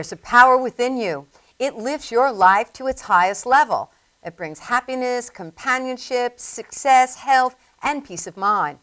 There's a power within you. It lifts your life to its highest level. It brings happiness, companionship, success, health, and peace of mind.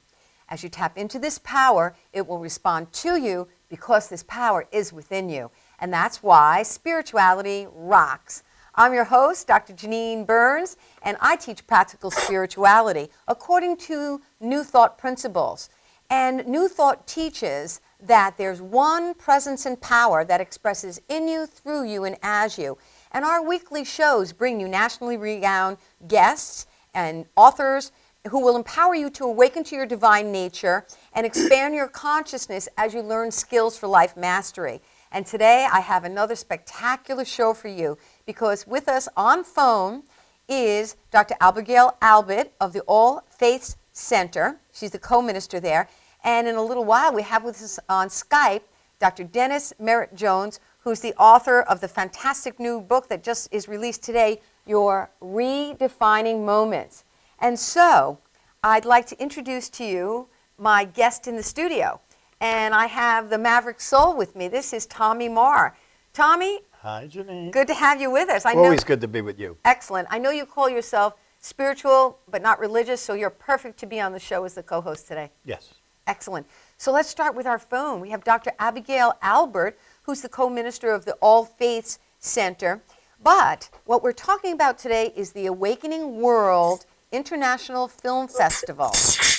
As you tap into this power, it will respond to you because this power is within you. And that's why spirituality rocks. I'm your host, Dr. Janine Burns, and I teach practical spirituality according to New Thought principles. And New Thought teaches that there's one presence and power that expresses in you, through you, and as you. And our weekly shows bring you nationally renowned guests and authors who will empower you to awaken to your divine nature and expand your consciousness as you learn skills for life mastery. And today I have another spectacular show for you because with us on phone is Dr. Abigail Albert of the All Faiths Center. She's the co-minister there. And in a little while we have with us on Skype Dr. Dennis Merritt Jones, who's the author of the fantastic new book that just is released today, Your Redefining Moments. And so I'd like to introduce to you my guest in the studio. And I have the Maverick Soul with me. This is Tommy Marr. Tommy. Hi, Janine. Good to have you with us. Always good to be with you. Excellent. I know you call yourself spiritual but not religious, so you're perfect to be on the show as the co-host today. Yes. Excellent. So let's start with our phone. We have Dr. Abigail Albert, who's the co-minister of the All Faiths Center. But what we're talking about today is the Awakening World International Film Festival.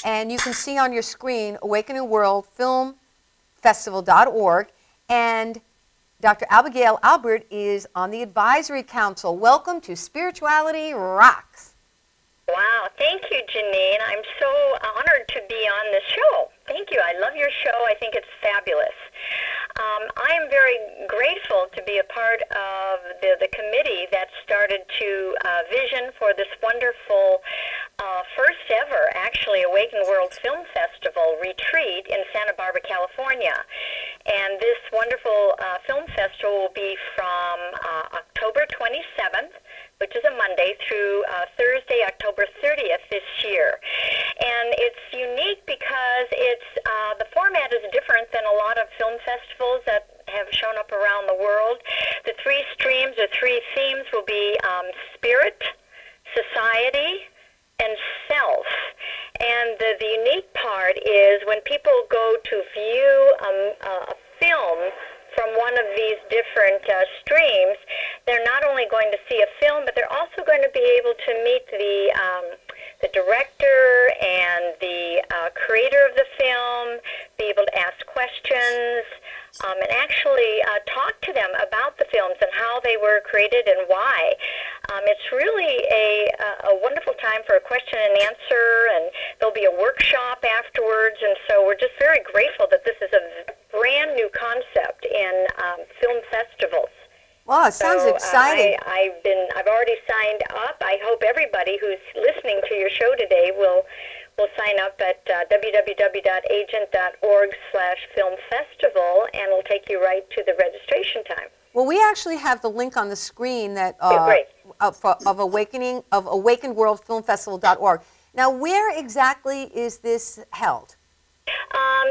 And you can see on your screen Awakening World Film Festival.org. And Dr. Abigail Albert is on the advisory council. Welcome to Spirituality Rocks. Wow, thank you, Janine. I'm so honored to be on this show. Thank you. I love your show. I think it's fabulous. I am very grateful to be a part of the committee that started to vision for this wonderful first ever, actually, Awaken World Film Festival retreat in Santa Barbara, California. And this wonderful film festival will be from October 27th, which is a Monday, through Thursday, October 30th this year. And it's unique because the format is different than a lot of film festivals that have shown up around the world. The three streams or three themes will be spirit, society, and self. And the unique part is when people go to view a film from one of these different streams, they're not only going to see a film, but they're also going to be able to meet the director and the creator of the film, be able to ask questions, and actually talk to them about the films and how they were created and why. It's really a wonderful time for a question and answer, and there'll be a workshop afterwards, and so we're just very grateful that this is a brand new concept in film festivals. Wow, it sounds exciting. I've already signed up. I hope everybody who's listening to your show today will sign up at www.agent.org/filmfestival, and it'll take you right to the registration time. Well, we actually have the link on the screen that of Awakened World Film Festival.org. Now, where exactly is this held?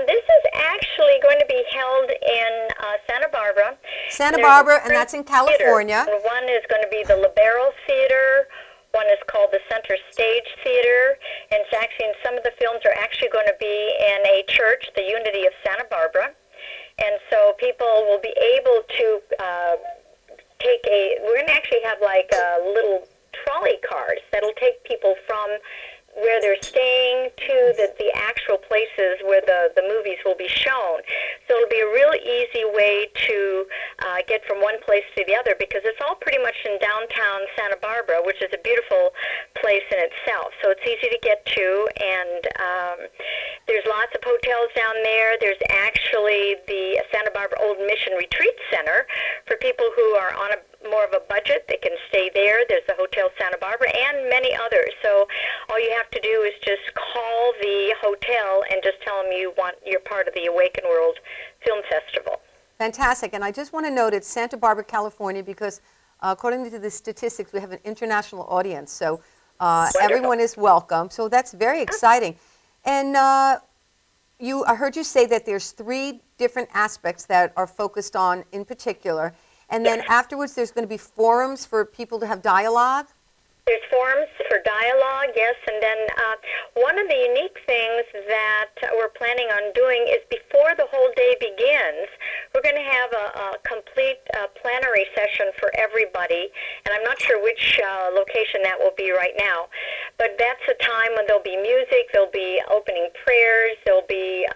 This is actually going to be held in Santa Barbara. Santa Barbara, and that's in California. And one is going to be the Libero Theater. One is called the Center Stage Theater. And it's actually, and some of the films are actually going to be in a church, the Unity of Santa Barbara. And so people will be able to we're going to actually have like little trolley cars that'll take people from where they're staying to the actual places where the movies will be shown. So it'll be a really easy way to get from one place to the other, because it's all pretty much in downtown Santa Barbara, which is a beautiful place in itself. So it's easy to get to, and there's lots of hotels down there. There's actually the Santa Barbara Old Mission Retreat Center for people who are on more of a budget. They can stay there. There's the Hotel Santa Barbara and many others. So all you have to do is just call the hotel and just tell them you're part of the Awaken World Film Festival. Fantastic. And I just want to note it's Santa Barbara, California, because according to the statistics, we have an international audience. So everyone is welcome. So that's very exciting. And I heard you say that there's 3 different aspects that are focused on in particular. And then afterwards, there's going to be forums for people to have dialogue. There's forums for dialogue, yes, and then one of the unique things that we're planning on doing is before the whole day begins, we're going to have a complete plenary session for everybody, and I'm not sure which location that will be right now, but that's a time when there'll be music, there'll be opening prayers, there'll be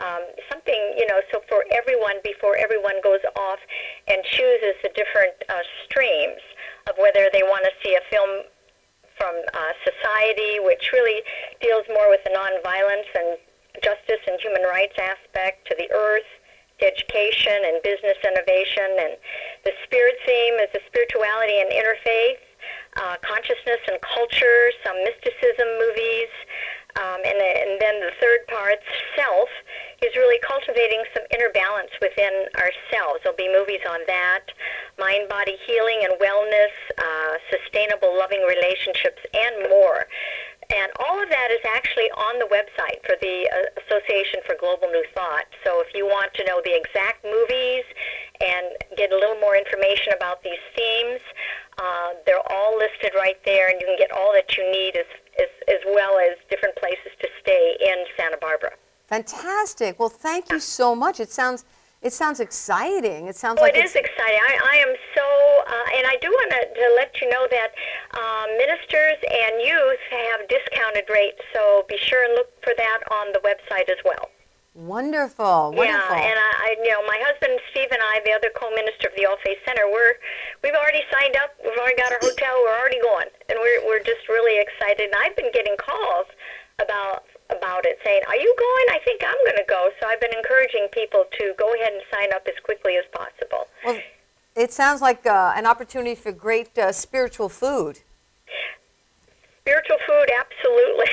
something, so for everyone, before everyone goes off and chooses the different streams of whether they want to see a film from society, which really deals more with the nonviolence and justice and human rights aspect, to the earth, to education and business innovation. And the spirit theme is the spirituality and interfaith, consciousness and culture, some mysticism movies, and then the third part, self, is really cultivating some inner balance within ourselves. There'll be movies on that, mind-body healing and wellness, sustainable loving relationships, and more. And all of that is actually on the website for the Association for Global New Thought. So if you want to know the exact movies and get a little more information about these themes, they're all listed right there, and you can get all that you need as well as different places to stay in Santa Barbara. Fantastic. Well, thank you so much. It sounds exciting. It sounds it is exciting. I am so, and I do want to let you know that ministers and youth have discounted rates, so be sure and look for that on the website as well. Wonderful. Yeah, and my husband Steve and I, the other co-minister of the All Faith Center, we've already signed up. We've already got our hotel. We're already going, and we're just really excited. And I've been getting calls about it, saying, "Are you going?" I think I'm going to go. So I've been encouraging people to go ahead and sign up as quickly as possible. Well, it sounds like an opportunity for great spiritual food. Spiritual food, absolutely.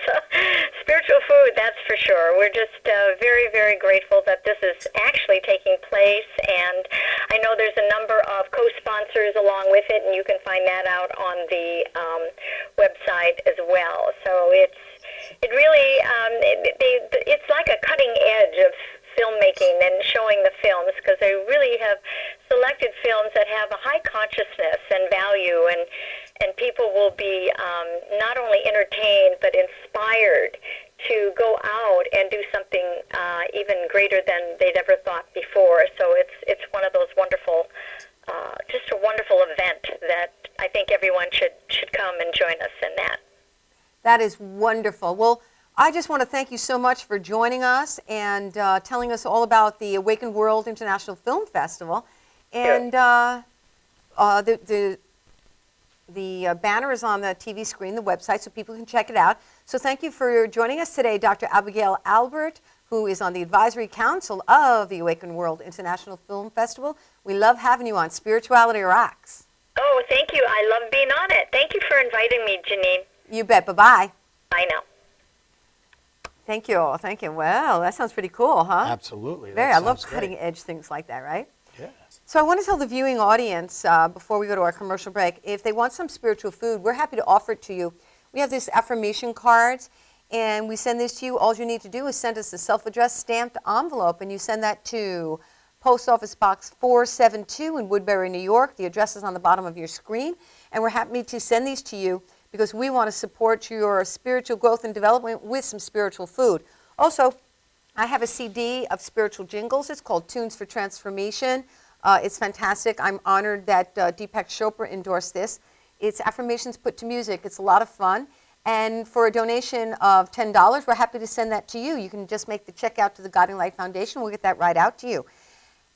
So, spiritual food, that's for sure. We're just very, very grateful that this is actually taking place, and I know there's a number of co-sponsors along with it, and you can find that out on the website as well. So it's like a cutting edge of filmmaking and showing the films, because they really have selected films that have a high consciousness and value, and people will be not only entertained but inspired to go out and do something even greater than they'd ever thought before. So it's one of those wonderful, just a wonderful event that I think everyone should come and join us in that. That is wonderful. Well, I just want to thank you so much for joining us and telling us all about the Awakened World International Film Festival. And the banner is on the TV screen, the website, so people can check it out. So thank you for joining us today, Dr. Abigail Albert, who is on the Advisory Council of the Awakened World International Film Festival. We love having you on Spirituality Rocks. Oh, thank you. I love being on it. Thank you for inviting me, Janine. You bet. Bye-bye. Bye now. Thank you. Thank you. Well, that sounds pretty cool, huh? Absolutely. I love cutting-edge things like that, right? Yes. So I want to tell the viewing audience, before we go to our commercial break, if they want some spiritual food, we're happy to offer it to you. We have these affirmation cards, and we send this to you. All you need to do is send us a self-addressed stamped envelope, and you send that to Post Office Box 472 in Woodbury, New York. The address is on the bottom of your screen, and we're happy to send these to you because we want to support your spiritual growth and development with some spiritual food. Also, I have a CD of spiritual jingles. It's called Tunes for Transformation. It's fantastic. I'm honored that Deepak Chopra endorsed this. It's affirmations put to music. It's a lot of fun. And for a donation of $10, we're happy to send that to you. You can just make the check out to the Guiding Light Foundation. We'll get that right out to you.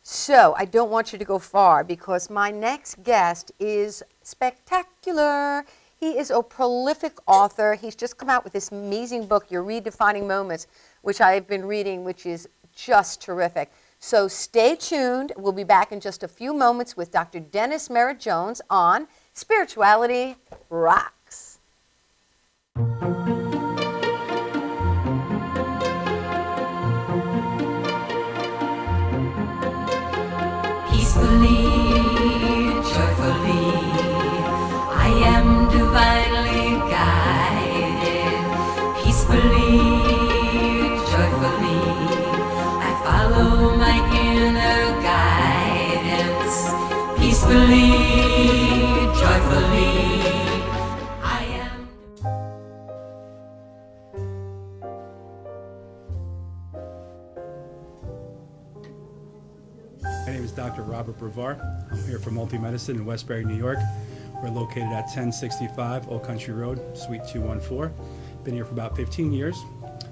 So I don't want you to go far because my next guest is spectacular. He is a prolific author. He's just come out with this amazing book, Your Redefining Moments, which I've been reading, which is just terrific. So stay tuned. We'll be back in just a few moments with Dr. Dennis Merritt Jones on Spirituality Rocks. Peacefully, joyfully, I am divinely guided. Peacefully, joyfully, I follow my inner guidance. peacefully, joyfully. I am. My name is Dr. Robert Brevard. I'm here for Multi-Medicine in Westbury, New York. We're located at 1065 Old Country Road, Suite 214. Been here for about 15 years.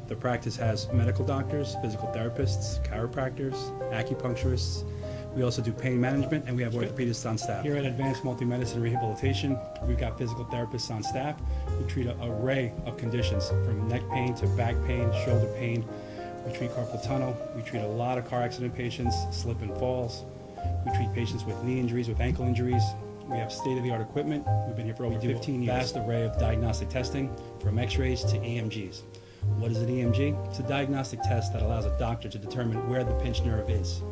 The practice has medical doctors, physical therapists, chiropractors, acupuncturists. We also do pain management, and we have orthopedists on staff. Here at Advanced Multi-Medicine Rehabilitation, we've got physical therapists on staff who treat an array of conditions, from neck pain to back pain, shoulder pain. We treat carpal tunnel. We treat a lot of car accident patients, slip and falls. We treat patients with knee injuries, with ankle injuries. We have state-of-the-art equipment. We've been here for over 15 years. Vast array of diagnostic testing, from x-rays to EMGs. What is an EMG? It's a diagnostic test that allows a doctor to determine where the pinched nerve is.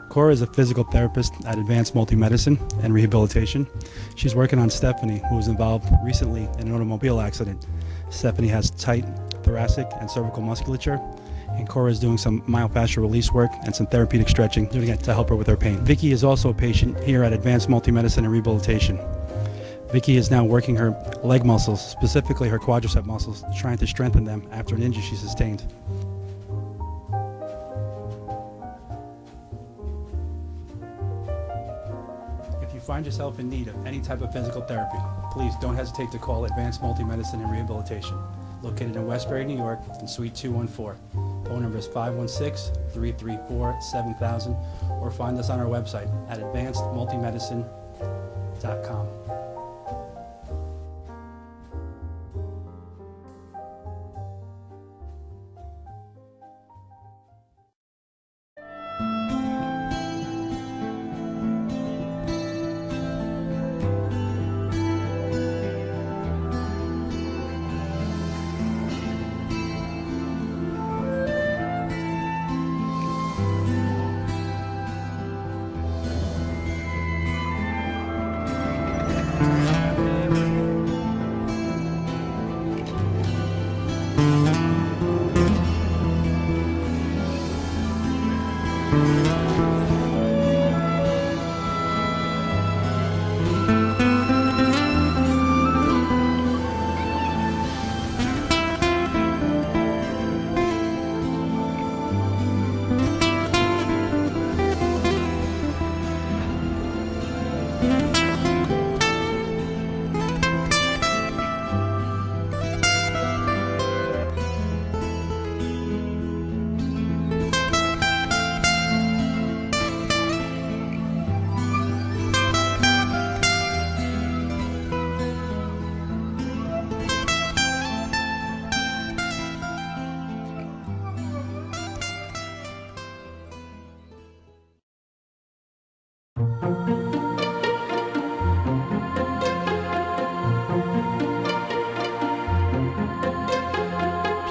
Cora is a physical therapist at Advanced Multi-Medicine and Rehabilitation. She's working on Stephanie, who was involved recently in an automobile accident. Stephanie has tight thoracic and cervical musculature, and Cora is doing some myofascial release work and some therapeutic stretching, doing it to help her with her pain. Vicky is also a patient here at Advanced Multi-Medicine and Rehabilitation. Vicky is now working her leg muscles, specifically her quadricep muscles, trying to strengthen them after an injury she sustained. If you find yourself in need of any type of physical therapy, please don't hesitate to call Advanced Multi-Medicine and Rehabilitation, located in Westbury, New York, in Suite 214. Phone number is 516-334-7000, or find us on our website at advancedmultimedicine.com.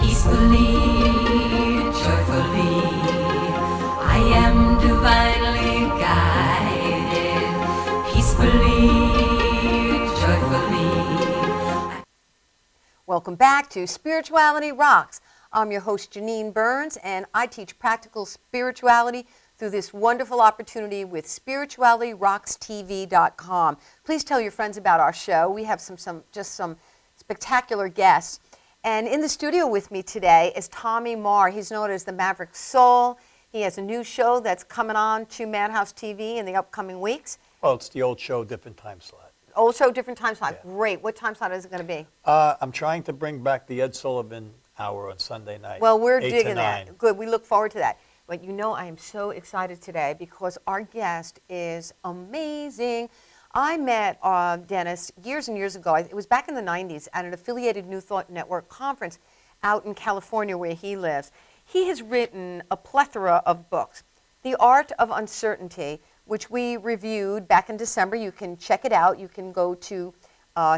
Peacefully, joyfully, I am divinely guided. Peacefully, joyfully. Welcome back to Spirituality Rocks. I'm your host, Janine Burns, and I teach practical spirituality through this wonderful opportunity with spiritualityrockstv.com. Please tell your friends about our show. We have some spectacular guests. And in the studio with me today is Tommy Marr. He's known as the Maverick Soul. He has a new show that's coming on to Madhouse TV in the upcoming weeks. Well, it's the old show, different time slot. Old show, different time slot. Yeah. Great. What time slot is it going to be? I'm trying to bring back the Ed Sullivan Hour on Sunday night. Well, we're 8 to digging 9. that. Good. We look forward to that. But you know, I am so excited today because our guest is amazing. I met Dennis years and years ago. It was back in the 90s at an affiliated New Thought Network conference out in California where he lives. He has written a plethora of books. The Art of Uncertainty, which we reviewed back in December. You can check it out. You can go to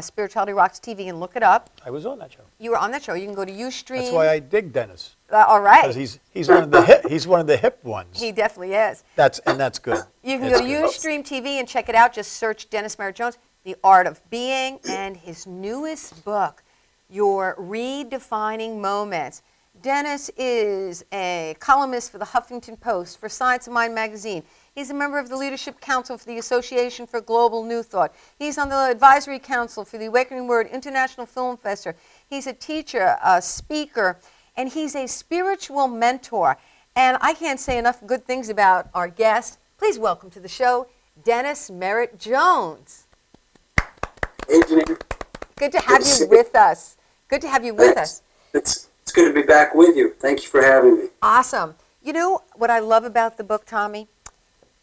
Spirituality Rocks TV and look it up. I was on that show. You were on that show. You can go to Ustream. That's why I dig Dennis. All right. Because he's one of the hip ones. He definitely is. That's good. You can It's go to good. Ustream TV and check it out. Just search Dennis Merritt Jones, The Art of Being, and his newest book, Your Redefining Moments. Dennis is a columnist for the Huffington Post, for Science of Mind magazine. He's a member of the Leadership Council for the Association for Global New Thought. He's on the Advisory Council for the Awakening Word International Film Festival. He's a teacher, a speaker, and he's a spiritual mentor. And I can't say enough good things about our guest. Please welcome to the show, Dennis Merritt Jones. Hey, Janine. Good to have you with us. Good to have you with us. It's good to be back with you. Thank you for having me. Awesome. You know what I love about the book, Tommy?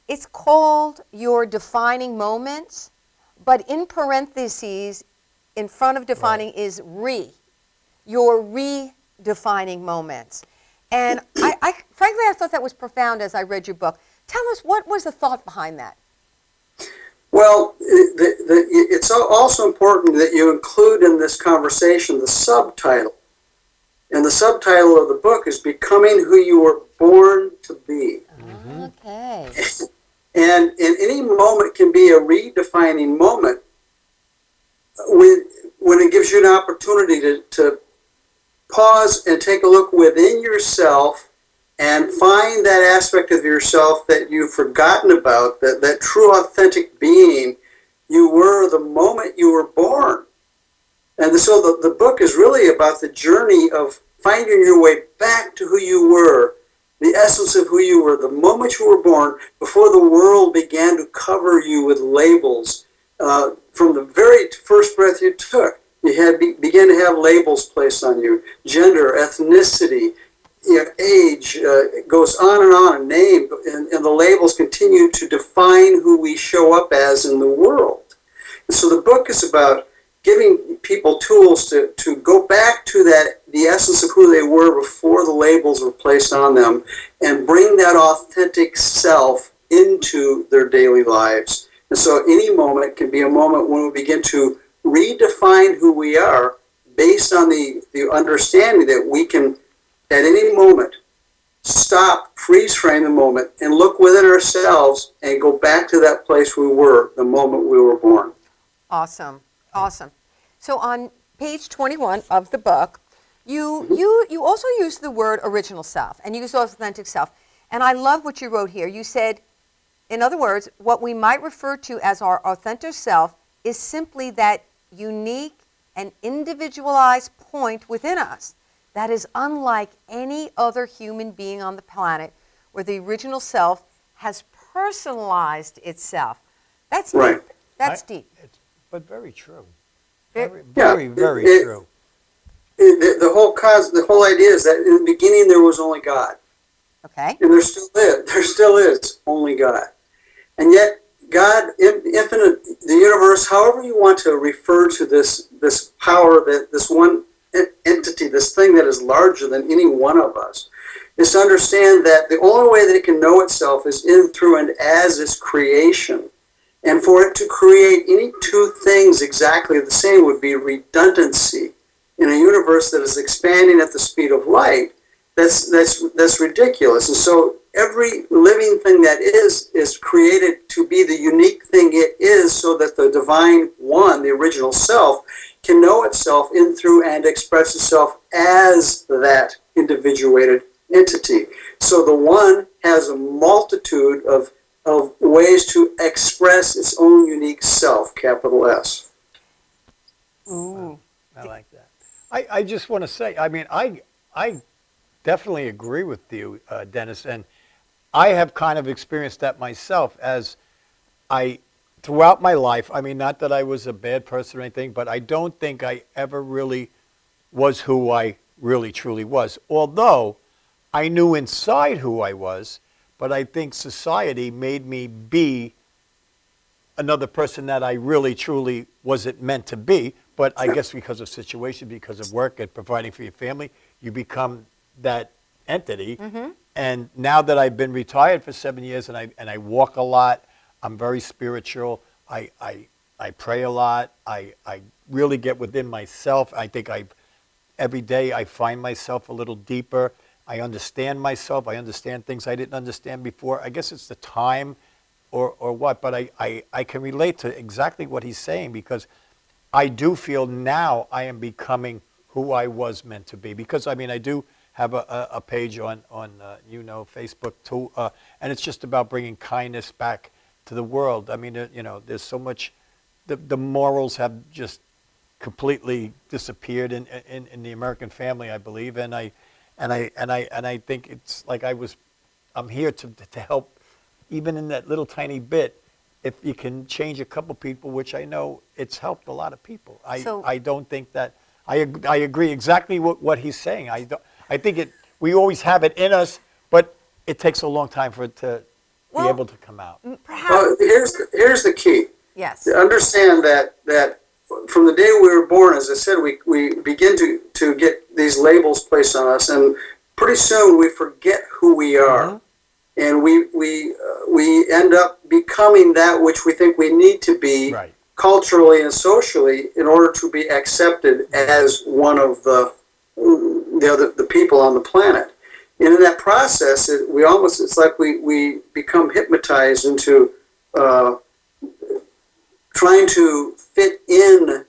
It's called Your Defining Moments, but in parentheses, in front of defining is your redefining moments. And frankly, I thought that was profound as I read your book. Tell us, what was the thought behind that? Well, it's also important that you include in this conversation the subtitle. And the subtitle of the book is Becoming Who You Were Born to Be. Okay. And in any moment can be a redefining moment when it gives you an opportunity to pause and take a look within yourself and find that aspect of yourself that you've forgotten about, that true authentic being you were the moment you were born. And so the book is really about the journey of finding your way back to who you were, the essence of who you were, the moment you were born, before the world began to cover you with labels. From the very first breath you took, you began to have labels placed on you: gender, ethnicity, age. It goes on, a name, and the labels continue to define who we show up as in the world. And so the book is about giving people tools to go back to the essence of who they were before the labels were placed on them, and bring that authentic self into their daily lives. And so any moment can be a moment when we begin to redefine who we are based on the understanding that we can, at any moment, stop, freeze frame the moment, and look within ourselves and go back to that place we were the moment we were born. Awesome. Awesome. So on page 21 of the book, you also use the word original self and you use authentic self. And I love what you wrote here. You said, in other words, what we might refer to as our authentic self is simply that unique and individualized point within us that is unlike any other human being on the planet, where the original self has personalized itself. That's Right. deep. That's deep. But very true. Very- Very true. The whole idea is that in the beginning there was only God. Okay. And there still is only God. And yet God, infinite, the universe, however you want to refer to this power, this one entity, this thing that is larger than any one of us, is to understand that the only way that it can know itself is in, through, and as its creation. And for it to create any two things exactly the same would be redundancy. In a universe that is expanding at the speed of light, that's ridiculous. And so every living thing that is created to be the unique thing it is, so that the divine one, the original self, can know itself in, through, and express itself as that individuated entity. So the one has a multitude of ways to express its own unique self, capital S. Ooh. I like that. I just want to say, I mean, I definitely agree with you, Dennis, and I have kind of experienced that myself as throughout my life. I mean, not that I was a bad person or anything, but I don't think I ever really was who I really truly was. Although I knew inside who I was, but I think society made me be another person that I really truly wasn't meant to be. But I guess because of situation, because of work and providing for your family, you become that entity. Mm-hmm. And now that I've been retired for 7 years and I walk a lot, I'm very spiritual. I I pray a lot. I really get within myself. I think every day I find myself a little deeper. I understand myself. I understand things I didn't understand before. I guess it's the time or what, but I can relate to exactly what he's saying, because I do feel now I am becoming who I was meant to be. Because, I mean, I do have a page on Facebook too, and it's just about bringing kindness back to the world. I mean, there's so much, the morals have just completely disappeared in the American family, I believe, and I think it's like I'm here to help, even in that little tiny bit. If you can change a couple people, which I know it's helped a lot of people. I don't think that I agree exactly what he's saying. I think we always have it in us, but it takes a long time for it to be able to come out. Perhaps. Here's the key. Yes. To understand that from the day we were born, as I said, we begin to get these labels placed on us, and pretty soon we forget who we are, and we end up becoming that which we think we need to be, right, culturally and socially, in order to be accepted as one of the people on the planet. And in that process, it's like we become hypnotized into trying to fit in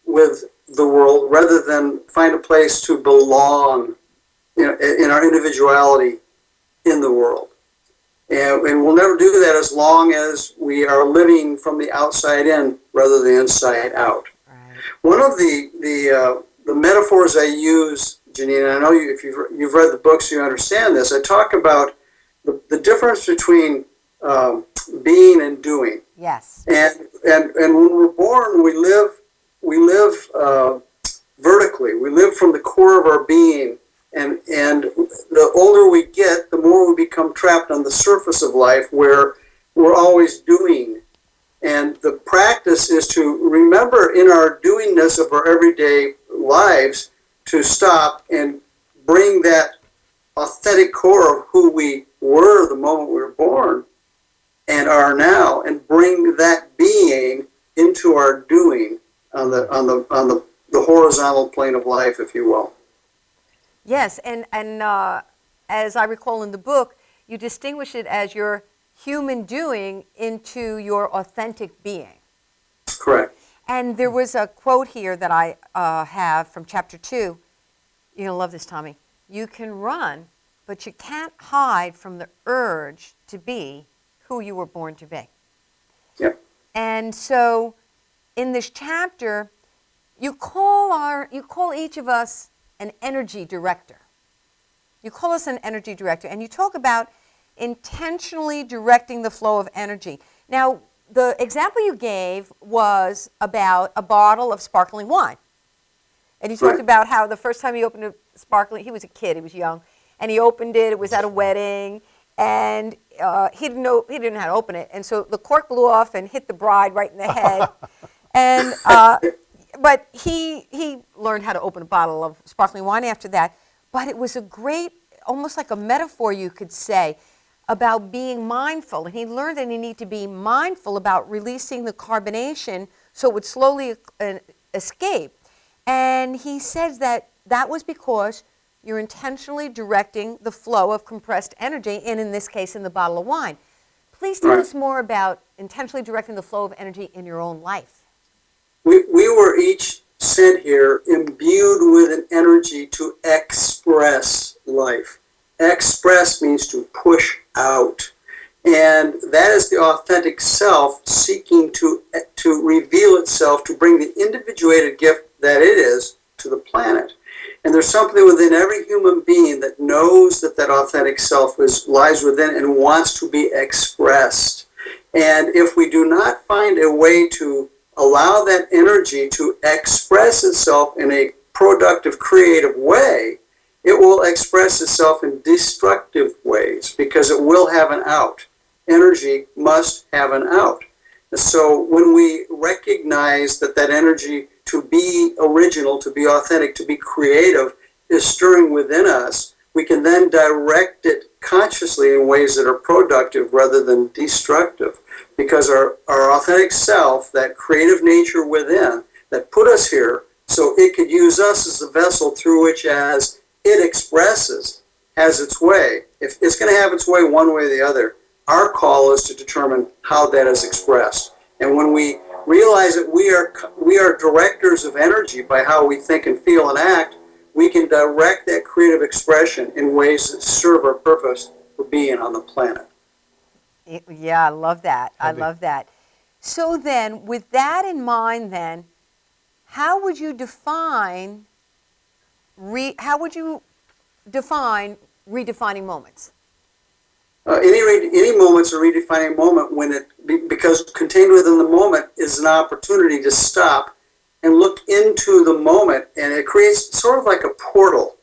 with the world rather than find a place to belong, in our individuality in the world. And we'll never do that as long as we are living from the outside in rather than the inside out. Right. One of the metaphors I use, Janine, and I know if you've read the books, you understand this. I talk about the difference between being and doing. Yes. And when we're born, we live vertically. We live from the core of our being. And the older we get, the more we become trapped on the surface of life, where we're always doing. And the practice is to remember in our doingness of our everyday lives to stop and bring that authentic core of who we were the moment we were born and are now, and bring that being into our doing on the horizontal plane of life, if you will. Yes, and as I recall in the book, you distinguish it as your human doing into your authentic being. Correct. And there was a quote here that I have from chapter 2. You're going to love this, Tommy. You can run, but you can't hide from the urge to be who you were born to be. Yep. And so in this chapter, you call each of us an energy director. You call us an energy director, and you talk about intentionally directing the flow of energy. Now, the example you gave was about a bottle of sparkling wine. And you talked about how the first time he opened a sparkling, he was a kid, he was young, and he opened it was at a wedding, and he didn't know how to open it. And so the cork blew off and hit the bride right in the head. And but he learned how to open a bottle of sparkling wine after that. But it was a great, almost like a metaphor, you could say, about being mindful. And he learned that he needed to be mindful about releasing the carbonation so it would slowly escape. And he says that was because you're intentionally directing the flow of compressed energy, and in this case, in the bottle of wine. Please tell us more about intentionally directing the flow of energy in your own life. We were each sent here imbued with an energy to express life. Express means to push out. And that is the authentic self seeking to reveal itself, to bring the individuated gift that it is to the planet. And there's something within every human being that knows that authentic self lies within and wants to be expressed. And if we do not find a way to allow that energy to express itself in a productive, creative way, it will express itself in destructive ways because it will have an out. Energy must have an out. And so when we recognize that energy to be original, to be authentic, to be creative is stirring within us, we can then direct it consciously in ways that are productive rather than destructive. Because our authentic self, that creative nature within, that put us here so it could use us as the vessel through which, as it expresses, has its way. If it's going to have its way one way or the other, our call is to determine how that is expressed. And when we realize that we are directors of energy by how we think and feel and act, we can direct that creative expression in ways that serve our purpose for being on the planet. Yeah, I love that. I Heavy. love that. So then, with that in mind, then, how would you define redefining moments? Any moment's a redefining moment because contained within the moment is an opportunity to stop and look into the moment, and it creates sort of like a portal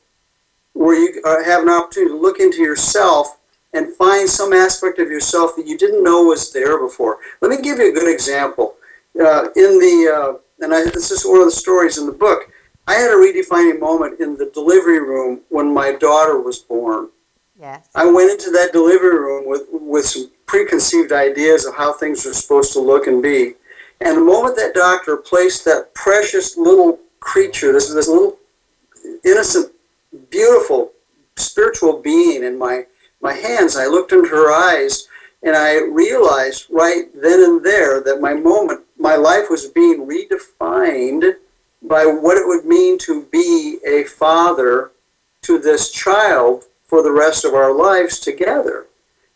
where you have an opportunity to look into yourself and find some aspect of yourself that you didn't know was there before. Let me give you a good example. This is one of the stories in the book. I had a redefining moment in the delivery room when my daughter was born. Yes. I went into that delivery room with some preconceived ideas of how things were supposed to look and be. And the moment that doctor placed that precious little creature, this little innocent, beautiful, spiritual being in my hands, I looked into her eyes, and I realized right then and there that my life was being redefined by what it would mean to be a father to this child for the rest of our lives together.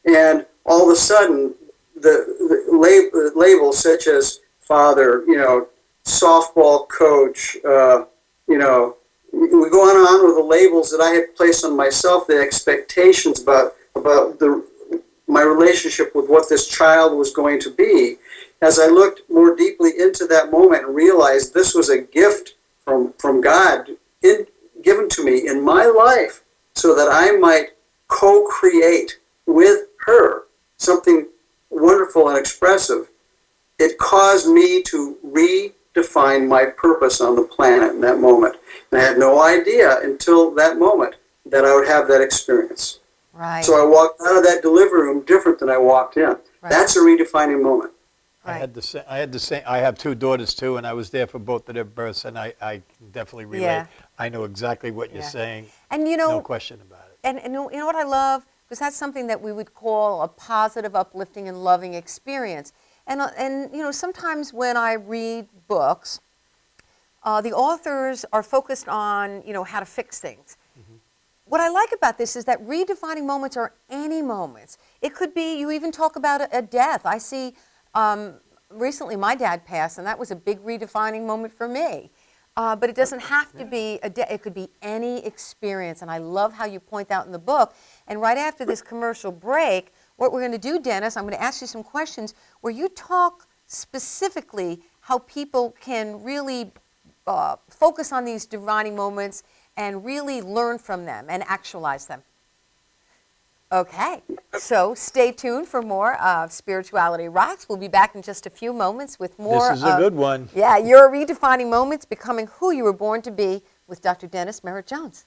And all of a sudden, the labels such as father, softball coach, we go on and on with the labels that I had placed on myself, the expectations about my relationship with what this child was going to be. As I looked more deeply into that moment and realized this was a gift from God given to me in my life so that I might co-create with her something wonderful and expressive, it caused me to redefine my purpose on the planet in that moment. And I had no idea until that moment that I would have that experience. Right. So I walked out of that delivery room different than I walked in. Right. That's a redefining moment. Right. I have two daughters too, and I was there for both of their births, and I definitely relate. Yeah. I know exactly what you're Yeah. saying. And No question about it. And you know what I love? Because that's something that we would call a positive, uplifting, and loving experience. And sometimes when I read books, the authors are focused on, how to fix things. Mm-hmm. What I like about this is that redefining moments are any moments. It could be, you even talk about a death. I see, recently my dad passed, and that was a big redefining moment for me. But it doesn't have to be it could be any experience, and I love how you point out in the book. And right after this commercial break, what we're going to do, Dennis, I'm going to ask you some questions where you talk specifically how people can really focus on these defining moments and really learn from them and actualize them. Okay, so stay tuned for more of Spirituality Rocks. We'll be back in just a few moments with more. This is a good one. Yeah, your redefining moments, becoming who you were born to be, with Dr. Dennis Merritt Jones.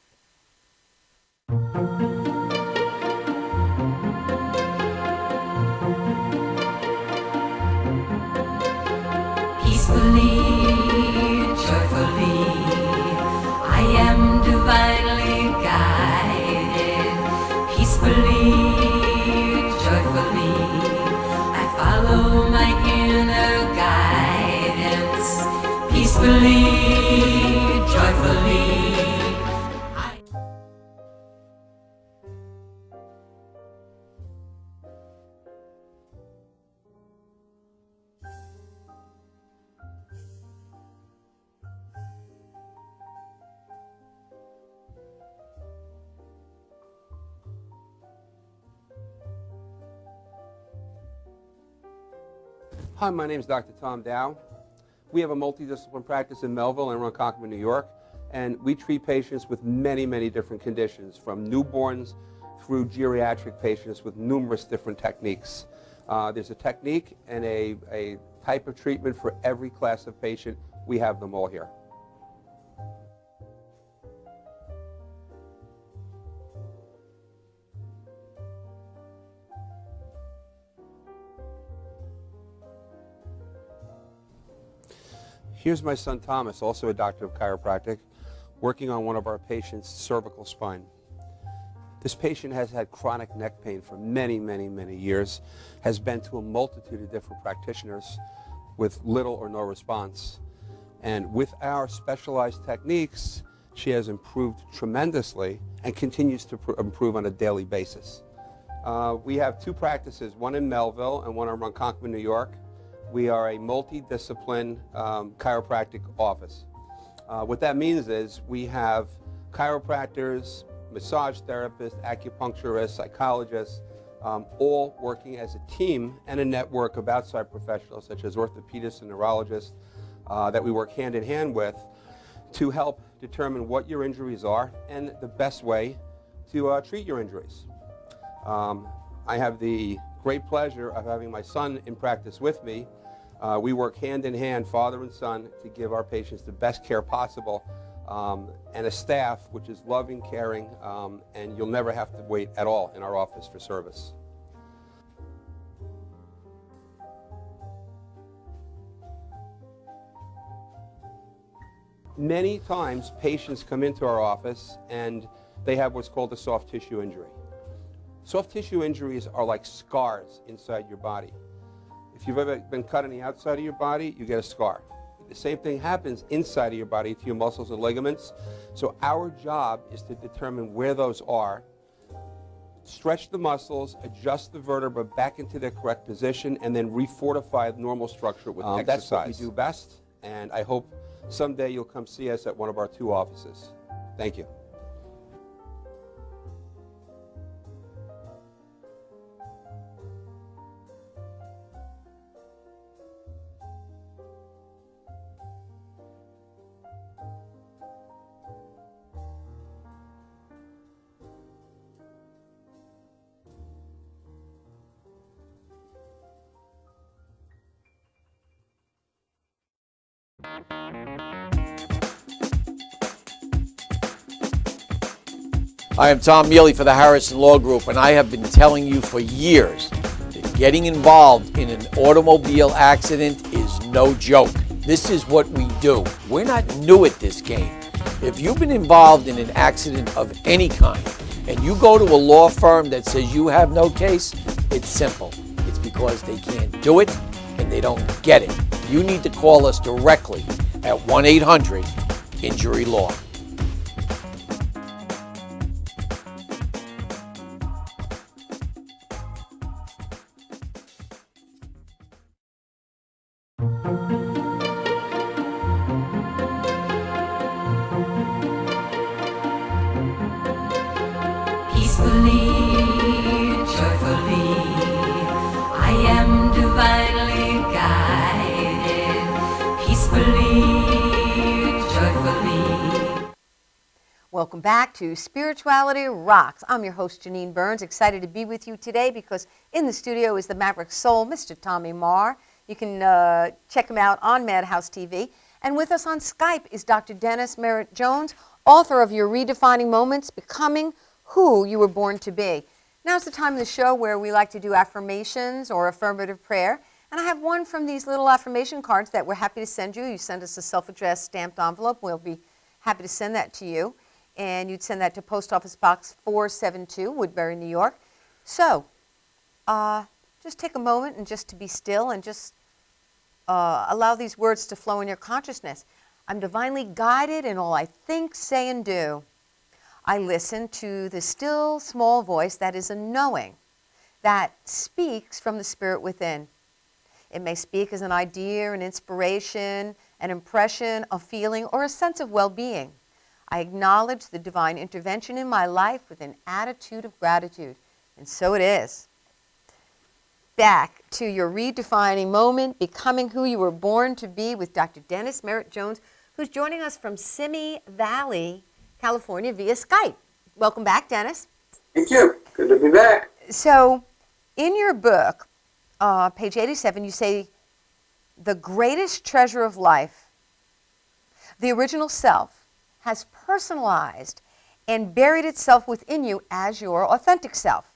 Peacefully, joyfully, I am divinely guided. Peacefully, joyfully, I follow my inner guidance. Peacefully, joyfully. Hi, my name is Dr. Tom Dow. We have a multidisciplinary practice in Melville and Ronkonkoma, New York, and we treat patients with many, many different conditions, from newborns through geriatric patients with numerous different techniques. There's a technique and a type of treatment for every class of patient. We have them all here. Here's my son Thomas, also a doctor of chiropractic, working on one of our patients' cervical spine. This patient has had chronic neck pain for many, many, many years, has been to a multitude of different practitioners with little or no response. And with our specialized techniques, she has improved tremendously and continues to improve on a daily basis. We have two practices, one in Melville and one in Ronkonkoma, New York. We are a multidiscipline chiropractic office. What that means is we have chiropractors, massage therapists, acupuncturists, psychologists, all working as a team and a network of outside professionals such as orthopedists and neurologists that we work hand in hand with to help determine what your injuries are and the best way to treat your injuries. I have the great pleasure of having my son in practice with me. We work hand in hand, father and son, to give our patients the best care possible, and a staff which is loving, caring, and you'll never have to wait at all in our office for service. Many times patients come into our office and they have what's called a soft tissue injury. Soft tissue injuries are like scars inside your body. If you've ever been cut on the outside of your body, you get a scar. The same thing happens inside of your body to your muscles and ligaments. So our job is to determine where those are, stretch the muscles, adjust the vertebra back into their correct position, and then refortify the normal structure with exercise. That's what we do best, and I hope someday you'll come see us at one of our two offices. Thank you. I am Tom Mealy for the Harrison Law Group, and I have been telling you for years that getting involved in an automobile accident is no joke. This is what we do. We're not new at this game. If you've been involved in an accident of any kind and you go to a law firm that says you have no case, it's simple. It's because they can't do it and they don't get it. You need to call us directly at 1-800-INJURY-LAW. Peacefully, joyfully, I am divinely guided. Peacefully, joyfully. Welcome back to Spirituality Rocks. I'm your host, Janine Burns, excited to be with you today because in the studio is the Maverick Soul, Mr. Tommy Marr. You can check him out on Madhouse TV. And with us on Skype is Dr. Dennis Merritt Jones, author of Your Redefining Moments, Becoming Who You Were Born to Be. Now's the time of the show where we like to do affirmations or affirmative prayer. And I have one from these little affirmation cards that we're happy to send you. You send us a self-addressed stamped envelope. We'll be happy to send that to you. And you'd send that to Post Office Box 472, Woodbury, New York. So, just take a moment and just to be still and just allow these words to flow in your consciousness. I'm divinely guided in all I think, say, and do. I listen to the still, small voice that is a knowing, that speaks from the spirit within. It may speak as an idea, an inspiration, an impression, a feeling, or a sense of well-being. I acknowledge the divine intervention in my life with an attitude of gratitude. And so it is. Back to Your Redefining Moment, Becoming Who You Were Born to Be with Dr. Dennis Merritt Jones, who's joining us from Simi Valley, California via Skype. Welcome back, Dennis. Thank you. Good to be back. So, in your book, page 87, you say, the greatest treasure of life, the original self, has personalized and buried itself within you as your authentic self.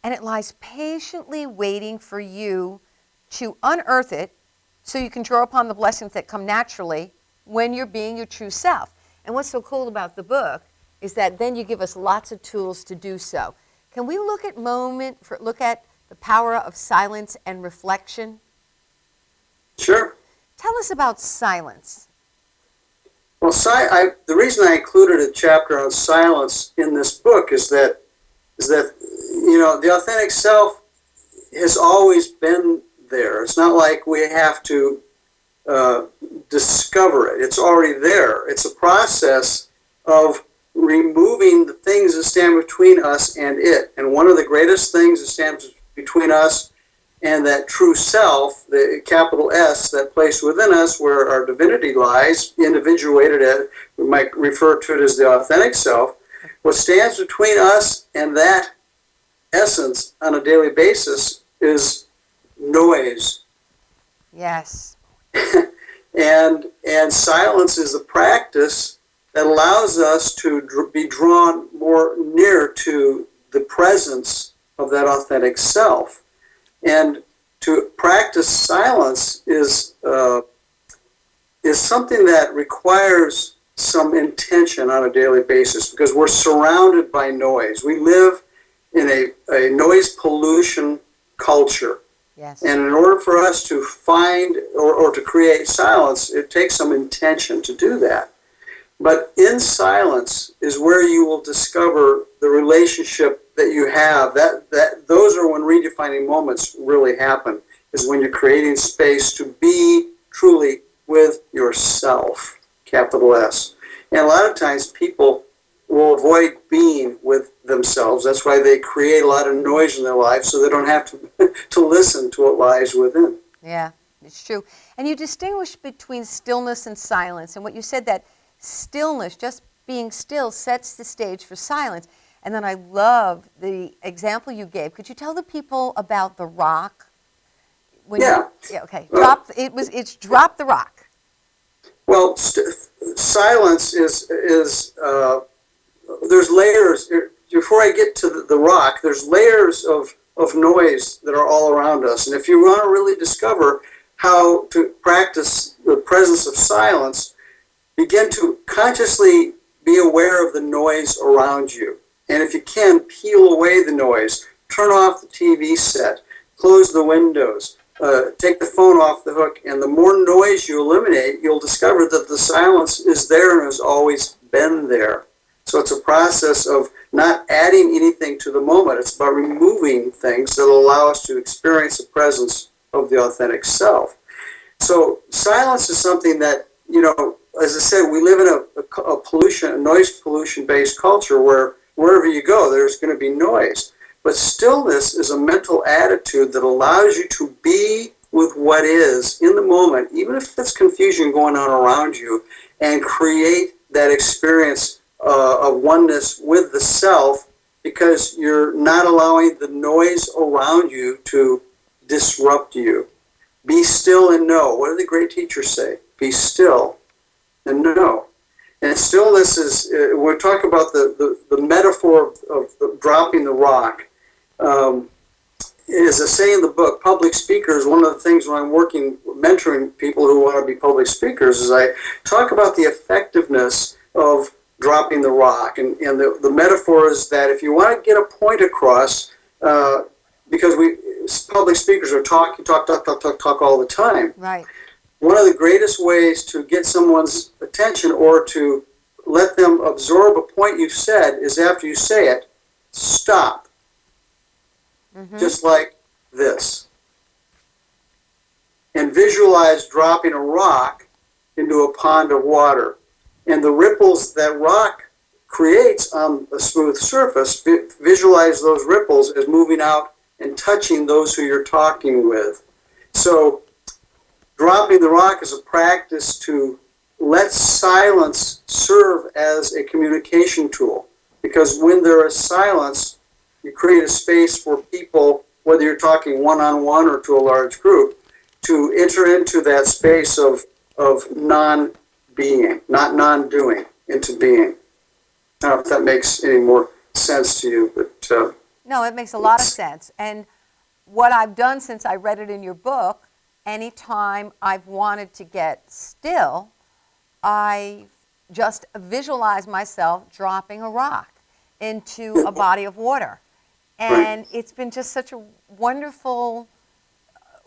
And it lies patiently waiting for you to unearth it so you can draw upon the blessings that come naturally when you're being your true self. And what's so cool about the book is that then you give us lots of tools to do so. Can we look at the power of silence and reflection? Sure. Tell us about silence. Well, the reason I included a chapter on silence in this book is that the authentic self has always been there. It's not like we have to discover it. It's already there. It's a process of removing the things that stand between us and it. And one of the greatest things that stands between us and that true self, the capital S, that place within us where our divinity lies, individuated as, we might refer to it as the authentic self, what stands between us and that essence on a daily basis is noise. Yes. And silence is a practice that allows us to be drawn more near to the presence of that authentic self. And to practice silence is something that requires some intention on a daily basis because we're surrounded by noise. We live in a noise pollution culture. Yes. And in order for us to find or to create silence, it takes some intention to do that. But in silence is where you will discover the relationship that you have. Those are when redefining moments really happen, is when you're creating space to be truly with yourself, capital S. And a lot of times people will avoid being with themselves. That's why they create a lot of noise in their life so they don't have to listen to what lies within. Yeah, it's true. And you distinguish between stillness and silence. And what you said, that stillness, just being still, sets the stage for silence. And then I love the example you gave. Could you tell the people about the rock? Okay. It's drop the rock. Well, silence is there's layers. Before I get to the rock, there's layers of noise that are all around us. And if you want to really discover how to practice the presence of silence, begin to consciously be aware of the noise around you. And if you can, peel away the noise, turn off the TV set, close the windows, take the phone off the hook, and the more noise you eliminate, you'll discover that the silence is there and has always been there. So it's a process of not adding anything to the moment. It's about removing things that will allow us to experience the presence of the authentic self. So silence is something that, as I said, we live in a noise pollution-based culture where wherever you go, there's going to be noise. But stillness is a mental attitude that allows you to be with what is in the moment, even if there's confusion going on around you, and create that experience of oneness with the self, because you're not allowing the noise around you to disrupt you. Be still and know. What did the great teachers say? Be still and know. And stillness is, when we talk about the metaphor of dropping the rock, as I say in the book, public speakers, one of the things when I'm mentoring people who want to be public speakers, is I talk about the effectiveness of dropping the rock. And the metaphor is that if you want to get a point across, because public speakers are talk all the time. Right. One of the greatest ways to get someone's attention or to let them absorb a point you've said is after you say it, stop. Mm-hmm. Just like this. And visualize dropping a rock into a pond of water. And the ripples that rock creates on a smooth surface, visualize those ripples as moving out and touching those who you're talking with. So dropping the rock is a practice to let silence serve as a communication tool. Because when there is silence, you create a space for people, whether you're talking one-on-one or to a large group, to enter into that space of non-being, not non-doing, into being. I don't know if that makes any more sense to you, but... No, it makes a lot of sense. And what I've done since I read it in your book anytime I've wanted to get still, I just visualize myself dropping a rock into a body of water. And it's been just such a wonderful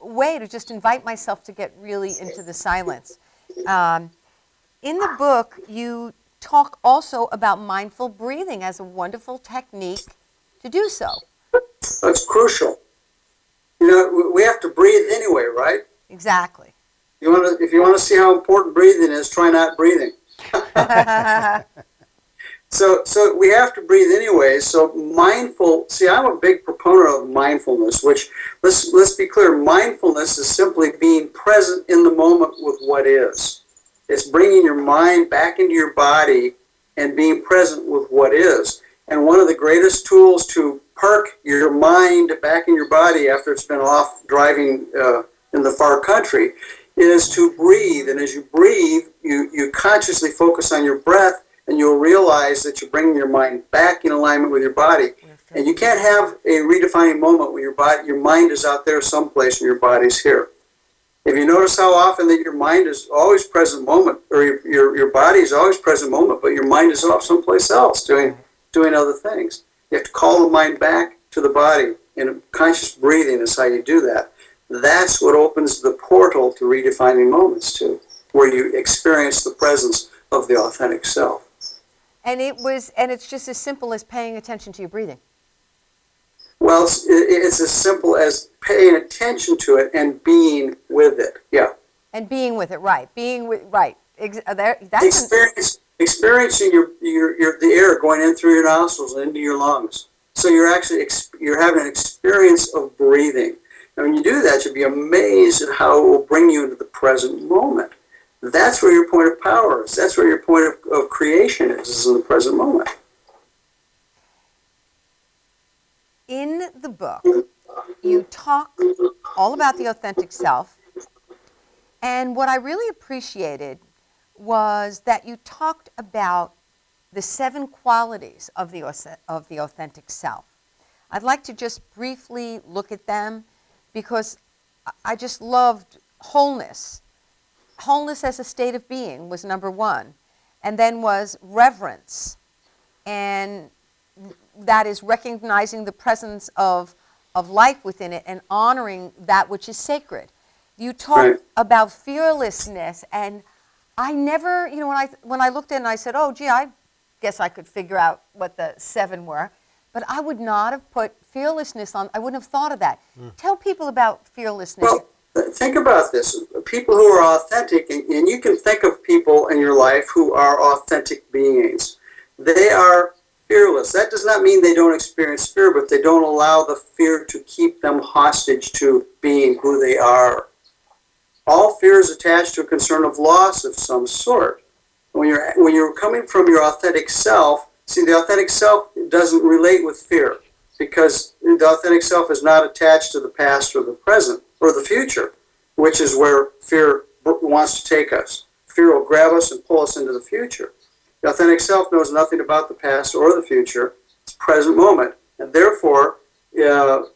way to just invite myself to get really into the silence. In the book, you talk also about mindful breathing as a wonderful technique to do so. That's crucial. You know, we have to breathe anyway, right? Exactly. If you want to see how important breathing is, try not breathing. So we have to breathe anyway. So mindful. See, I'm a big proponent of mindfulness. Which let's be clear. Mindfulness is simply being present in the moment with what is. It's bringing your mind back into your body and being present with what is. And one of the greatest tools to park your mind back in your body after it's been off driving in the far country is to breathe. And as you breathe, you consciously focus on your breath, and you'll realize that you're bringing your mind back in alignment with your body. And you can't have a redefining moment when your mind is out there someplace and your body's here. If you notice how often that your mind is always present moment, or your body is always present moment, but your mind is off someplace else doing other things. You have to call the mind back to the body, and conscious breathing is how you do that. That's what opens the portal to redefining moments too, where you experience the presence of the authentic self. And it's just as simple as paying attention to your breathing. Well, it's as simple as paying attention to it and being with it. Yeah. And being with it, right? Experiencing the air going in through your nostrils and into your lungs. So you're having an experience of breathing. And when you do that, you'll be amazed at how it will bring you into the present moment. That's where your point of power is. That's where your point of creation is in the present moment. In the book, you talk all about the authentic self, and what I really appreciated was that you talked about the 7 qualities of the authentic self. I'd like to just briefly look at them because I just loved wholeness. Wholeness as a state of being was number 1, and then was reverence, and that is recognizing the presence of life within it and honoring that which is sacred. You talk about fearlessness, and I never, when I looked at it and I said, oh, gee, I guess I could figure out what the 7 were, but I would not have put fearlessness on, I wouldn't have thought of that. Tell people about fearlessness. Well, think about this. People who are authentic, and you can think of people in your life who are authentic beings. They are fearless. That does not mean they don't experience fear, but they don't allow the fear to keep them hostage to being who they are. All fear is attached to a concern of loss of some sort. When you're coming from your authentic self, see, the authentic self doesn't relate with fear because the authentic self is not attached to the past or the present or the future, which is where fear wants to take us. Fear will grab us and pull us into the future. The authentic self knows nothing about the past or the future. It's present moment. And therefore, when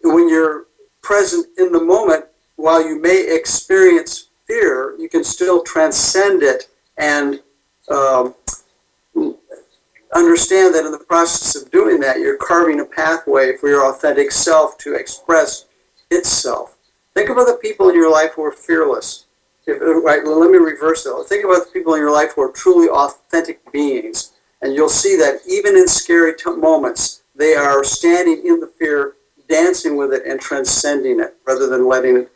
you're present in the moment, while you may experience fear, you can still transcend it and understand that in the process of doing that, you're carving a pathway for your authentic self to express itself. Think about the people in your life who are fearless. Let me reverse that. Think about the people in your life who are truly authentic beings, and you'll see that even in scary moments, they are standing in the fear, dancing with it, and transcending it, rather than letting it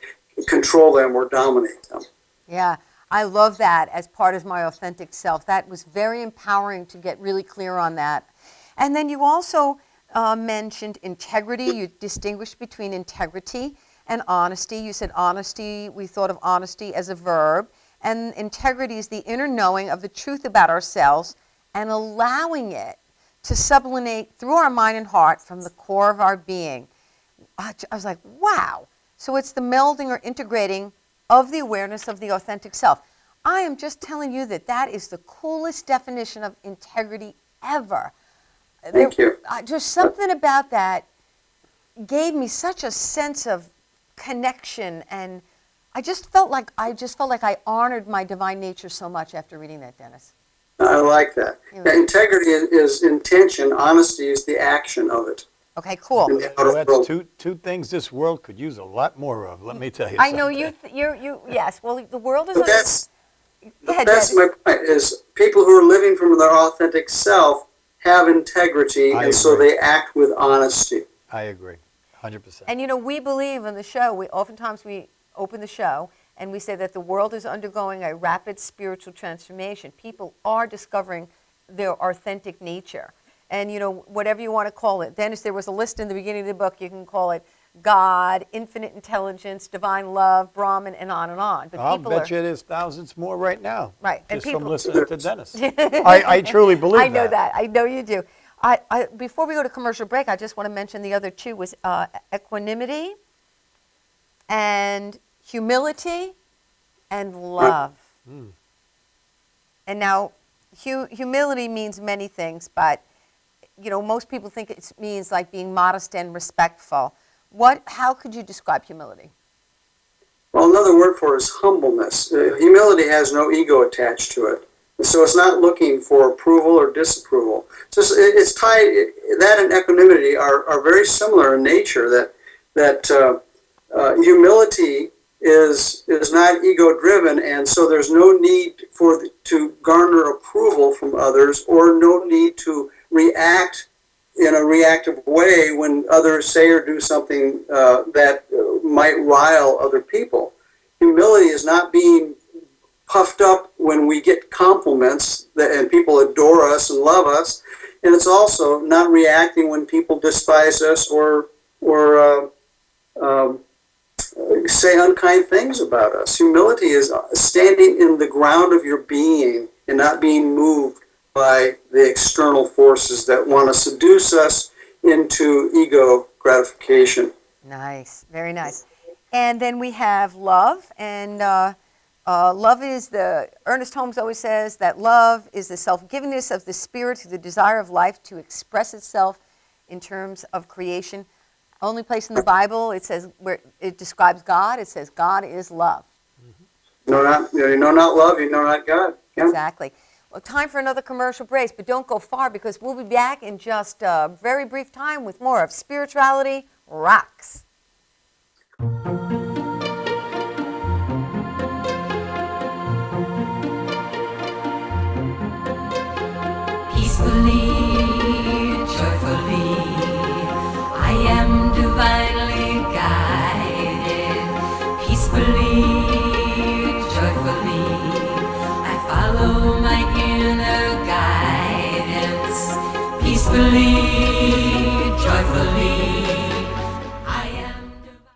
control them or dominate them. Yeah, I love that as part of my authentic self. That was very empowering to get really clear on that. And then you also mentioned integrity. You distinguished between integrity and honesty. You said honesty, we thought of honesty as a verb, and integrity is the inner knowing of the truth about ourselves and allowing it to sublimate through our mind and heart from the core of our being. I was like, wow. So it's the melding or integrating of the awareness of the authentic self. I am just telling you that is the coolest definition of integrity ever. Thank you. Just something about that gave me such a sense of connection, and I just felt like I honored my divine nature so much after reading that, Dennis. I like that. Integrity is intention. Honesty is the action of it. Okay, cool. Well, that's two things this world could use a lot more of. Let me tell you. I something. know you. Yes. Well, the world is. But that's Go ahead, that's my point. Is people who are living from their authentic self have integrity, I and so agree. they act with honesty. I agree, 100%. And we believe in the show. We oftentimes open the show and we say that the world is undergoing a rapid spiritual transformation. People are discovering their authentic nature. And, whatever you want to call it. Dennis, there was a list in the beginning of the book. You can call it God, infinite intelligence, divine love, Brahman, and on and on. But I'll bet you there's thousands more right now. Right. Just And from listening to Dennis. I truly believe that. I know that. I know you do. Before we go to commercial break, I just want to mention the other two was equanimity and humility and love. And now, humility means many things, but most people think it means like being modest and respectful. How could you describe humility? Well, another word for it is humbleness. Humility has no ego attached to it. So it's not looking for approval or disapproval. It's tied, that and equanimity are very similar in nature, that humility is not ego-driven, and so there's no need to garner approval from others, or no need to react in a reactive way when others say or do something that might rile other people. Humility is not being puffed up when we get compliments and people adore us and love us, and it's also not reacting when people despise us or say unkind things about us. Humility is standing in the ground of your being and not being moved by the external forces that want to seduce us into ego gratification. Nice, very nice. And then we have love, and love is Ernest Holmes always says that love is the self-givingness of the spirit through the desire of life to express itself in terms of creation. Only place in the Bible it says where it describes God, it says God is love. You know not love, you know not God. Yeah. Exactly. Well, time for another commercial break, but don't go far because we'll be back in just a very brief time with more of Spirituality Rocks. Peacefully, joyfully, I am divinely guided. Peacefully, joyfully, I follow my inner guidance. Peacefully, joyfully, I am divine.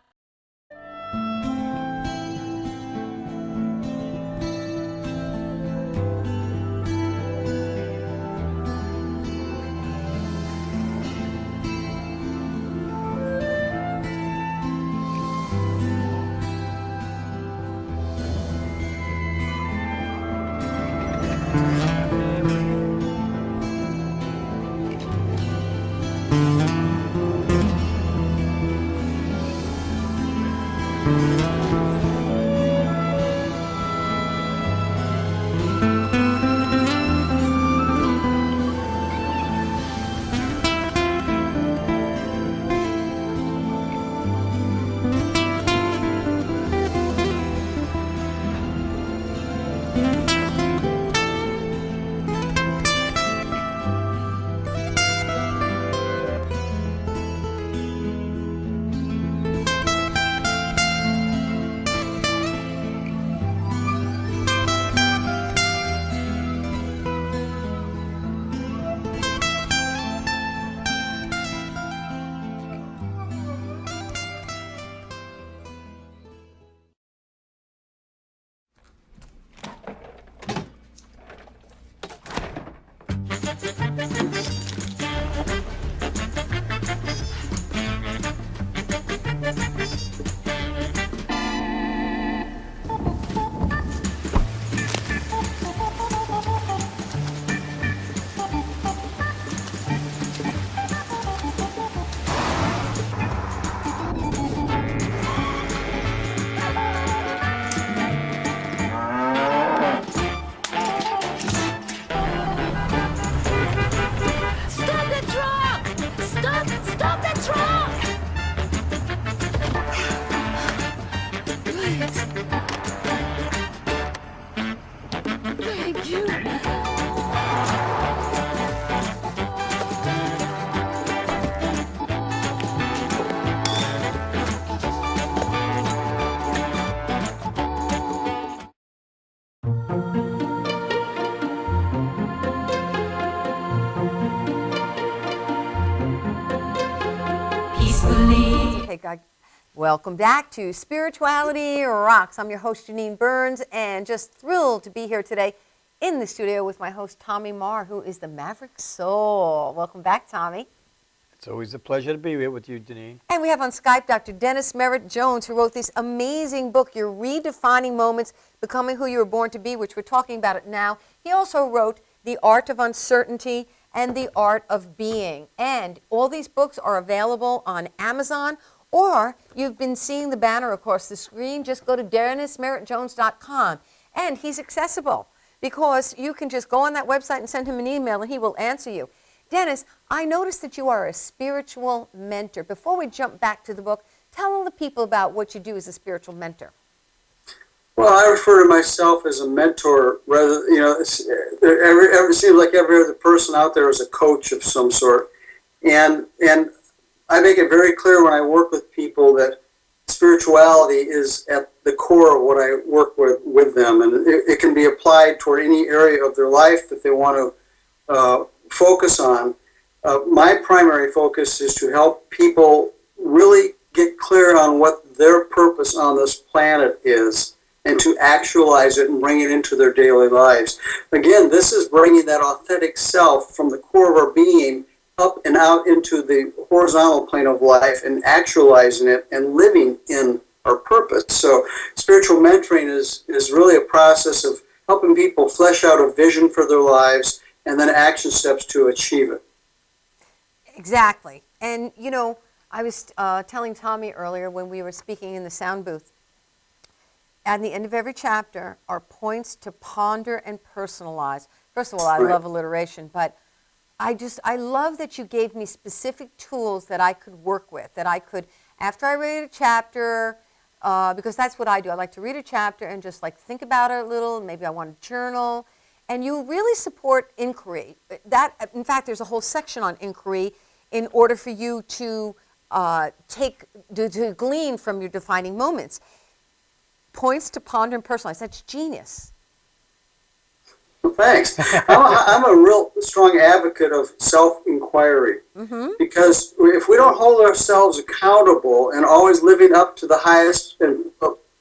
Peacefully. Okay, God. Welcome back to Spirituality Rocks. I'm your host, Janine Burns, and just thrilled to be here today in the studio with my host, Tommy Marr, who is the Maverick Soul. Welcome back, Tommy. It's always a pleasure to be here with you, Janine. And we have on Skype Dr. Dennis Merritt Jones, who wrote this amazing book, Your Redefining Moments, Becoming Who You Were Born to Be, which we're talking about it now. He also wrote The Art of Uncertainty and The Art of Being. And all these books are available on Amazon, or you've been seeing the banner across the screen. Just go to DennisMerrittJones.com. And he's accessible because you can just go on that website and send him an email and he will answer you. Dennis, I noticed that you are a spiritual mentor. Before we jump back to the book, tell all the people about what you do as a spiritual mentor. Well, I refer to myself as a mentor rather, it seems like every other person out there is a coach of some sort. And I make it very clear when I work with people that spirituality is at the core of what I work with them. And it can be applied toward any area of their life that they want to focus on. My primary focus is to help people really get clear on what their purpose on this planet is and to actualize it and bring it into their daily lives. Again, this is bringing that authentic self from the core of our being up and out into the horizontal plane of life and actualizing it and living in our purpose. So spiritual mentoring is really a process of helping people flesh out a vision for their lives and then action steps to achieve it. Exactly. And, I was telling Tommy earlier when we were speaking in the sound booth, at the end of every chapter are points to ponder and personalize. First of all, I love alliteration, but I love that you gave me specific tools that I could work with, that I could, after I read a chapter, because that's what I do. I like to read a chapter and just think about it a little. Maybe I want to journal. And you really support inquiry. In fact, there's a whole section on inquiry in order for you to glean from your defining moments. Points to ponder and personalize. That's genius. Well, thanks. I'm a real strong advocate of self-inquiry because if we don't hold ourselves accountable and always living up to the highest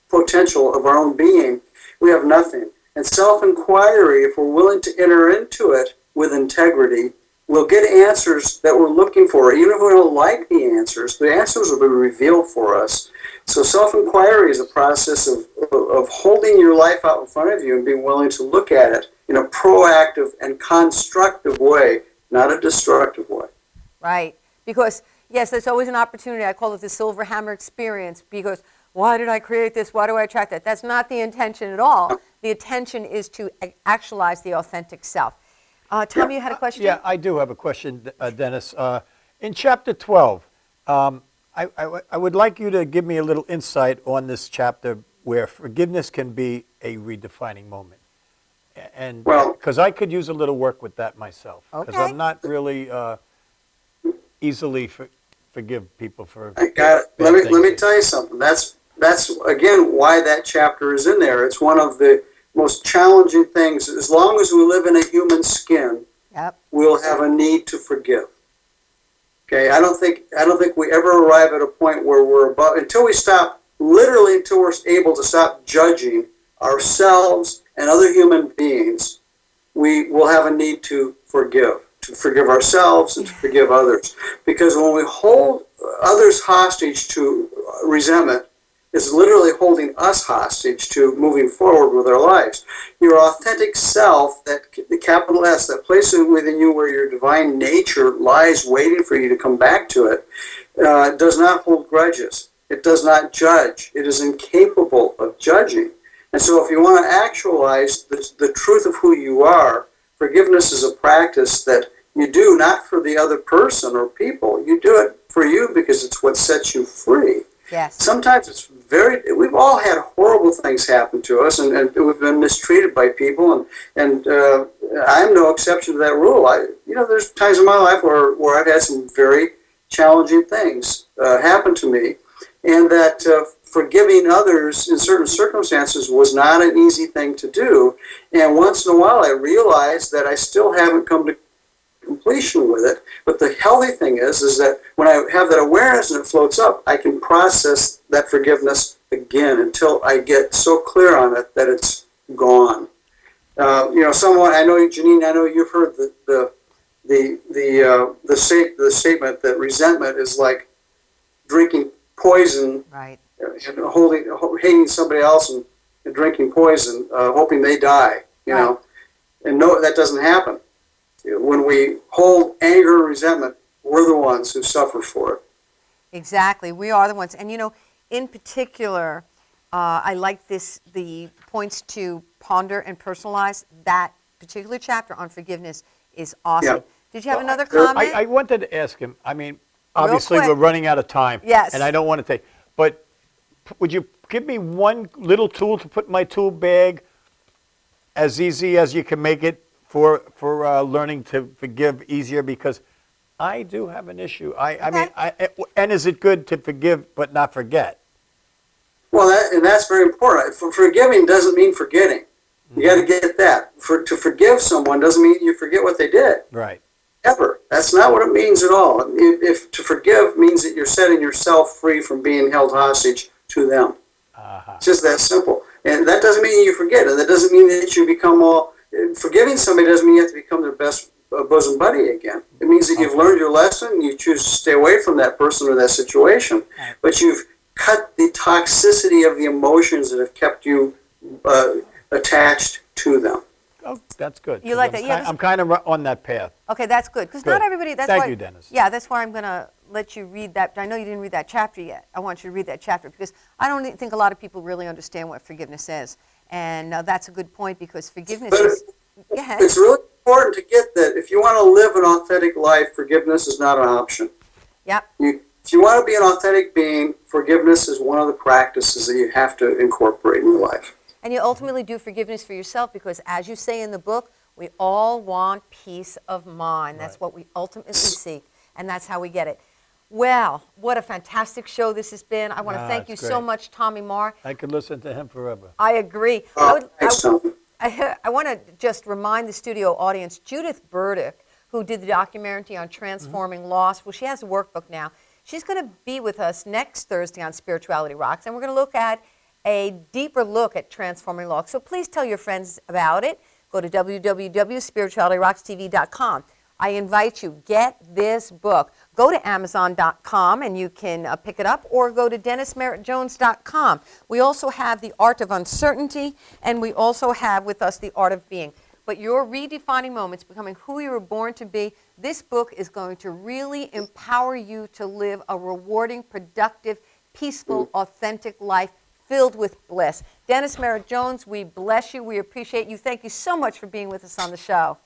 potential of our own being, we have nothing. And self-inquiry, if we're willing to enter into it with integrity, we'll get answers that we're looking for. Even if we don't like the answers will be revealed for us. So self-inquiry is a process of holding your life out in front of you and being willing to look at it in a proactive and constructive way, not a destructive way. Right. Because, yes, there's always an opportunity. I call it the silver hammer experience because why did I create this? Why do I attract that? That's not the intention at all. The intention is to actualize the authentic self. Tommy, you had a question? Yeah, I do have a question, Dennis. In chapter 12, I would like you to give me a little insight on this chapter where forgiveness can be a redefining moment. And because I could use a little work with that myself. Because I'm not really easily forgive people for. I got it. Let me tell you something. That's again why that chapter is in there. It's one of the most challenging things. As long as we live in a human skin, we'll have a need to forgive. Okay, I don't think we ever arrive at a point where we're above until we're able to stop judging ourselves and other human beings. We will have a need to forgive ourselves and to forgive others. Because when we hold others hostage to resentment, it's literally holding us hostage to moving forward with our lives. Your authentic self, the capital S, that place within you where your divine nature lies waiting for you to come back to it, does not hold grudges. It does not judge. It is incapable of judging. And so if you want to actualize the truth of who you are, forgiveness is a practice that you do not for the other person or people. You do it for you because it's what sets you free. Yes. Sometimes it's we've all had horrible things happen to us, and we've been mistreated by people, and I'm no exception to that rule. There's times in my life where I've had some very challenging things happen to me, and that forgiving others in certain circumstances was not an easy thing to do. And once in a while I realized that I still haven't come to completion with it. But the healthy thing is that when I have that awareness and it floats up, I can process that forgiveness again until I get so clear on it that it's gone. Someone I know, Janine, I know you've heard the statement that resentment is like drinking poison, Right. And hating somebody else and drinking poison, hoping they die. Right. And no, that doesn't happen. When we hold anger and resentment, we're the ones who suffer for it. Exactly. We are the ones. And, in particular, I like the points to ponder and personalize. That particular chapter on forgiveness is awesome. Yeah. Did you have another comment? I wanted to ask him, obviously quick. we're running out of time. Yes. And I don't want to take, but would you give me one little tool to put in my tool bag as easy as you can make it for learning to forgive easier? Because I do have an issue. And is it good to forgive but not forget? Well, that's very important. Forgiving doesn't mean forgetting. You got to get that. To forgive someone doesn't mean you forget what they did. Right. Ever. That's not what it means at all. If to forgive means that you're setting yourself free from being held hostage to them. It's just that simple. And that doesn't mean you forget. And that doesn't mean that you become forgiving somebody doesn't mean you have to become their best bosom buddy again. It means that you've learned your lesson and you choose to stay away from that person or that situation. Right. But you've cut the toxicity of the emotions that have kept you attached to them. Oh, that's good. You like that? Yeah. I'm kind of on that path. Okay, that's good. Because not everybody, Thank you, Dennis. Yeah, that's why I'm going to let you read that. I know you didn't read that chapter yet. I want you to read that chapter because I don't think a lot of people really understand what forgiveness is. And that's a good point because forgiveness is... Go ahead. It's really important to get that if you want to live an authentic life, forgiveness is not an option. Yep. If you want to be an authentic being, forgiveness is one of the practices that you have to incorporate in your life. And you ultimately do forgiveness for yourself because, as you say in the book, we all want peace of mind. That's what we ultimately seek, and that's how we get it. Well, what a fantastic show this has been. I want to thank you so much, Tommy Marr. I could listen to him forever. I agree. Thanks, Tommy. I want to just remind the studio audience, Judith Burdick, who did the documentary on transforming loss, well, she has a workbook now. She's going to be with us next Thursday on Spirituality Rocks, and we're going to look at a deeper look at transforming loss. So please tell your friends about it. Go to www.spiritualityrockstv.com. I invite you, get this book. Go to Amazon.com and you can pick it up, or go to DennisMerrittJones.com. We also have The Art of Uncertainty, and we also have with us The Art of Being. But your redefining moments, becoming who you were born to be, this book is going to really empower you to live a rewarding, productive, peaceful, authentic life filled with bliss. Dennis Merritt Jones, we bless you. We appreciate you. Thank you so much for being with us on the show.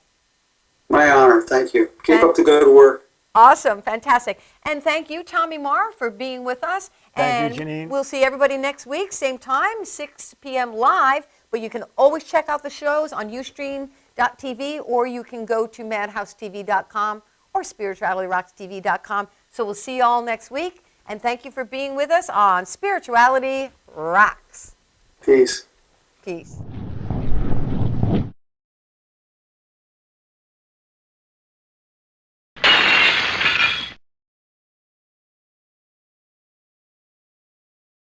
My honor. Thank you. Keep up the good work. Awesome. Fantastic. And thank you, Tommy Marr, for being with us. Thank you, Janine. We'll see everybody next week, same time, 6 p.m. live. But you can always check out the shows on Ustream.tv, or you can go to MadhouseTV.com or SpiritualityRocksTV.com. So we'll see you all next week. And thank you for being with us on Spirituality Rocks. Peace. Peace.